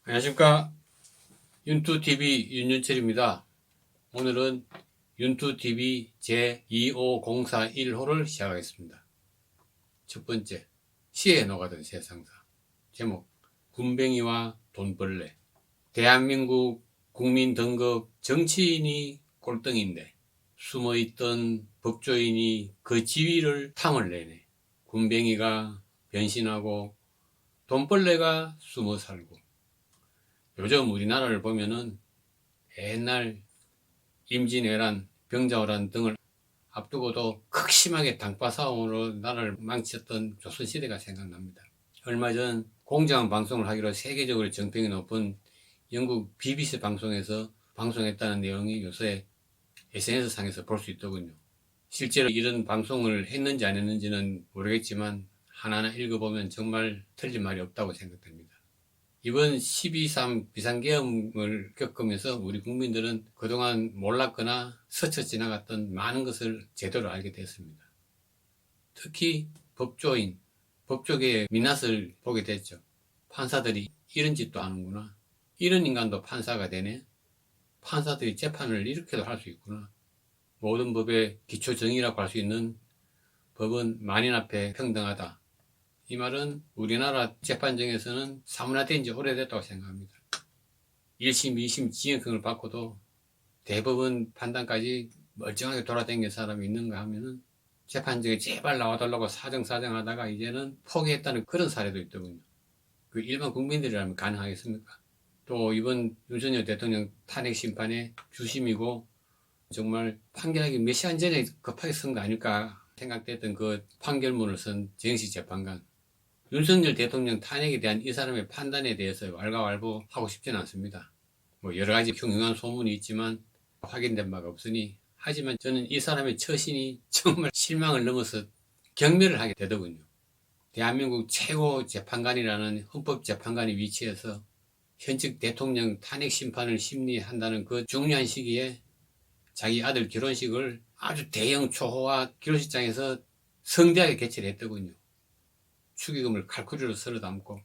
안녕하십니까. 윤투TV 윤윤철입니다. 오늘은 윤투TV 제25041호를 시작하겠습니다. 첫 번째, 시에 녹아든 세상사. 제목, 군뱅이와 돈벌레. 대한민국 국민 등급 정치인이 꼴등인데 숨어있던 법조인이 그 지위를 탐을 내네. 군뱅이가 변신하고 돈벌레가 숨어 살고. 요즘 우리나라를 보면은 옛날 임진왜란, 병자호란 등을 앞두고도 극심하게 당파싸움으로 나라를 망쳤던 조선시대가 생각납니다. 얼마 전 공정한 방송을 하기로 세계적으로 정평이 높은 영국 BBC 방송에서 방송했다는 내용이 요새 SNS상에서 볼 수 있더군요. 실제로 이런 방송을 했는지 안 했는지는 모르겠지만 하나하나 읽어보면 정말 틀린 말이 없다고 생각됩니다. 이번 12.3 비상계엄을 겪으면서 우리 국민들은 그동안 몰랐거나 스쳐 지나갔던 많은 것을 제대로 알게 됐습니다. 특히 법조인, 법조계의 민낯을 보게 됐죠. 판사들이 이런 짓도 하는구나. 이런 인간도 판사가 되네. 판사들이 재판을 이렇게도 할 수 있구나. 모든 법의 기초 정의라고 할 수 있는 법은 만인 앞에 평등하다. 이 말은 우리나라 재판정에서는 사문화된 지 오래됐다고 생각합니다. 1심, 2심 징역형을 받고도 대법원 판단까지 멀쩡하게 돌아다닌 사람이 있는가 하면은 재판정에 제발 나와달라고 사정하다가 이제는 포기했다는 그런 사례도 있더군요. 그 일반 국민들이라면 가능하겠습니까? 또 이번 윤석열 대통령 탄핵 심판의 주심이고 정말 판결하기 몇 시간 전에 급하게 쓴 거 아닐까 생각됐던 그 판결문을 쓴 정식 재판관. 윤석열 대통령 탄핵에 대한 이 사람의 판단에 대해서 왈가왈부하고 싶지는 않습니다. 뭐 여러 가지 흉흉한 소문이 있지만 확인된 바가 없으니, 하지만 저는 이 사람의 처신이 정말 실망을 넘어서 경멸을 하게 되더군요. 대한민국 최고 재판관이라는 헌법재판관의 위치에서 현직 대통령 탄핵 심판을 심리한다는 그 중요한 시기에 자기 아들 결혼식을 아주 대형 초호화 결혼식장에서 성대하게 개최를 했더군요. 축의금을 칼쿠리로 썰어 담고,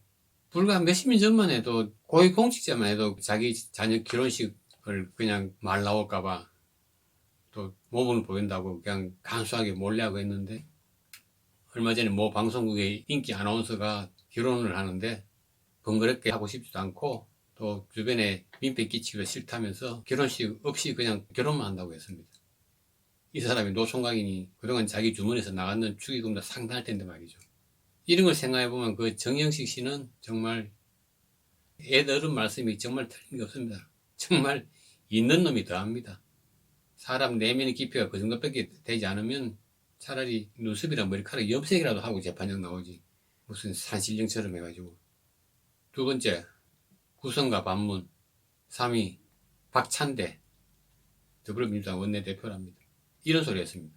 불과 몇십 년 전만 해도 고위공직자만 해도 자기 자녀 결혼식을 그냥 말 나올까봐 또 모범을 보인다고 그냥 간소하게 몰래하고 했는데, 얼마 전에 모 방송국의 인기 아나운서가 결혼을 하는데 번거롭게 하고 싶지도 않고 또 주변에 민폐 끼치기도 싫다면서 결혼식 없이 그냥 결혼만 한다고 했습니다. 이 사람이 노총각이니 그동안 자기 주머니에서 나갔는 축의금도 상당할 텐데 말이죠. 이런 걸 생각해보면 그 정영식 씨는 정말 애들은 말씀이 정말 틀린 게 없습니다. 정말 있는 놈이 더합니다. 사람 내면의 깊이가 그 정도밖에 되지 않으면 차라리 눈썹이랑 머리카락 염색이라도 하고 재판정 나오지, 무슨 산신령처럼 해가지고. 두 번째, 구성과 반문. 3위, 박찬대 더불어민주당 원내대표랍니다. 이런 소리 했습니다.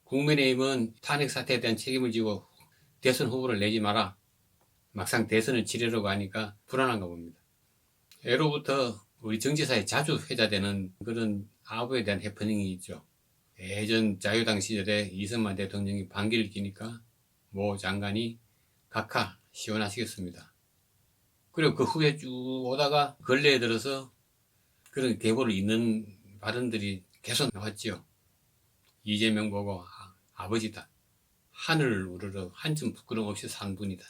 국민의힘은 탄핵 사태에 대한 책임을 지고 대선 후보를 내지 마라. 막상 대선을 치르려고 하니까 불안한가 봅니다. 예로부터 우리 정치사에 자주 회자되는 그런 아부에 대한 해프닝이 있죠. 예전 자유당 시절에 이승만 대통령이 반기를 끼니까 모 장관이 각하 시원하시겠습니다. 그리고 그 후에 쭉 오다가 근래에 들어서 그런 계보를 잇는 발언들이 계속 나왔죠. 이재명 보고 아버지다. 하늘을 우러러 한점 부끄럼 없이 산 분이다.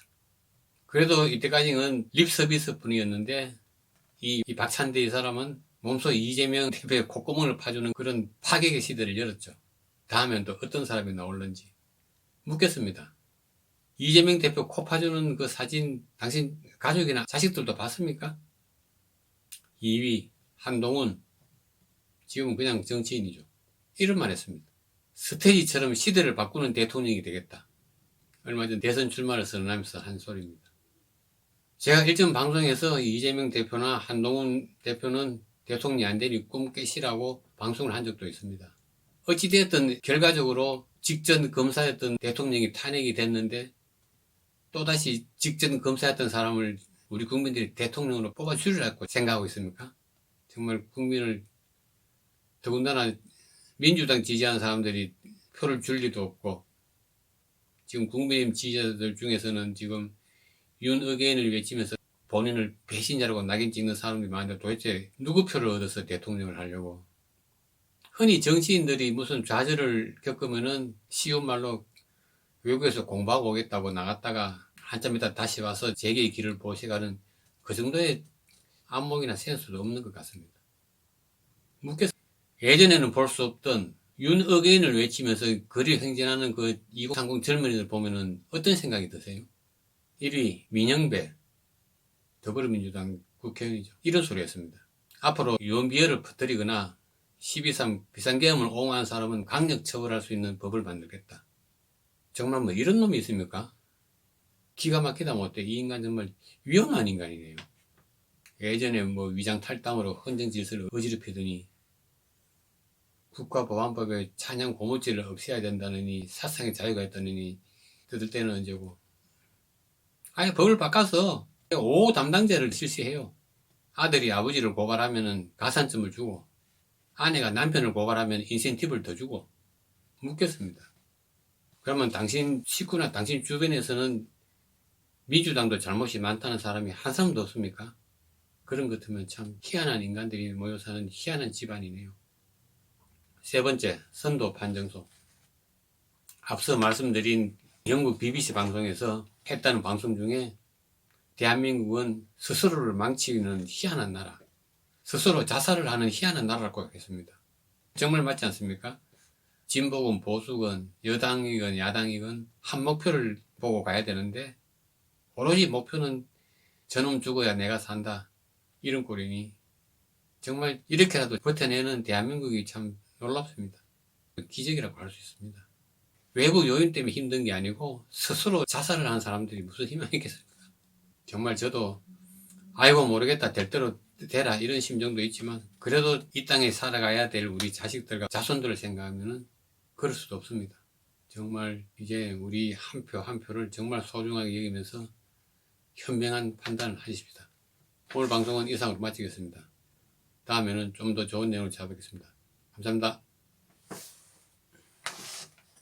그래도 이때까지는 립 서비스 뿐이었는데 이 박찬대 이 사람은 몸소 이재명 대표의 콧구멍을 파주는 그런 파격의 시대를 열었죠. 다음엔 또 어떤 사람이 나올는지 묻겠습니다. 이재명 대표 코 파주는 그 사진 당신 가족이나 자식들도 봤습니까? 2위 한동훈, 지금은 그냥 정치인이죠. 이런 말 했습니다. 스테이지처럼 시대를 바꾸는 대통령이 되겠다. 얼마 전 대선 출마를 선언하면서 한 소리입니다. 제가 일전 방송에서 이재명 대표나 한동훈 대표는 대통령이 안 되니 꿈 깨시라고 방송을 한 적도 있습니다. 어찌되었든 결과적으로 직전 검사였던 대통령이 탄핵이 됐는데 또다시 직전 검사였던 사람을 우리 국민들이 대통령으로 뽑아주리라고 생각하고 있습니까? 정말 국민을, 더군다나 민주당 지지하는 사람들이 표를 줄 리도 없고, 지금 국민의힘 지지자들 중에서는 지금 윤 의견을 외치면서 본인을 배신자라고 낙인 찍는 사람들이 많은데 도대체 누구 표를 얻어서 대통령을 하려고. 흔히 정치인들이 무슨 좌절을 겪으면은 쉬운 말로 외국에서 공부하고 오겠다고 나갔다가 한참 있다 다시 와서 재계의 길을 보시가는 그 정도의 안목이나 센스도 없는 것 같습니다. 묻겠 예전에는 볼 수 없던 윤어게인을 외치면서 거리를 행진하는 그 2030 젊은이들 보면은 어떤 생각이 드세요? 1위 민영배 더불어민주당 국회의원이죠. 이런 소리 했습니다. 앞으로 유언비어를 퍼뜨리거나 12.3 비상계엄을 옹호한 사람은 강력 처벌할 수 있는 법을 만들겠다. 정말 뭐 이런 놈이 있습니까? 기가 막히다 못해 이 인간 정말 위험한 인간이네요. 예전에 뭐 위장 탈당으로 헌정 질서를 어지럽히더니 국가보안법에 찬양 고무줄을 없애야 된다느니 사상의 자유가 있다느니 뜯을 때는 언제고. 아예 법을 바꿔서 5호 담당제를 실시해요. 아들이 아버지를 고발하면 가산점을 주고 아내가 남편을 고발하면 인센티브를 더 주고. 묻겠습니다. 그러면 당신 식구나 당신 주변에서는 민주당도 잘못이 많다는 사람이 한 사람도 없습니까? 그런 것 같으면 참 희한한 인간들이 모여 사는 희한한 집안이네요. 세 번째, 선도 판정소. 앞서 말씀드린 영국 BBC 방송에서 했다는 방송 중에 대한민국은 스스로를 망치는 희한한 나라, 스스로 자살을 하는 희한한 나라라고 하겠습니다. 정말 맞지 않습니까? 진보건 보수건 여당이건 야당이건 한 목표를 보고 가야 되는데 오로지 목표는 저놈 죽어야 내가 산다, 이런 꼴이니 정말 이렇게라도 버텨내는 대한민국이 참 놀랍습니다. 기적이라고 할 수 있습니다. 외부 요인 때문에 힘든 게 아니고 스스로 자살을 하는 사람들이 무슨 희망이 있겠습니까? 정말 저도 아이고 모르겠다, 될 대로 되라, 이런 심정도 있지만 그래도 이 땅에 살아가야 될 우리 자식들과 자손들을 생각하면 그럴 수도 없습니다. 정말 이제 우리 한 표 한 표를 정말 소중하게 여기면서 현명한 판단을 하십시다. 오늘 방송은 이상으로 마치겠습니다. 다음에는 좀 더 좋은 내용을 잡아보겠습니다. 감사합니다.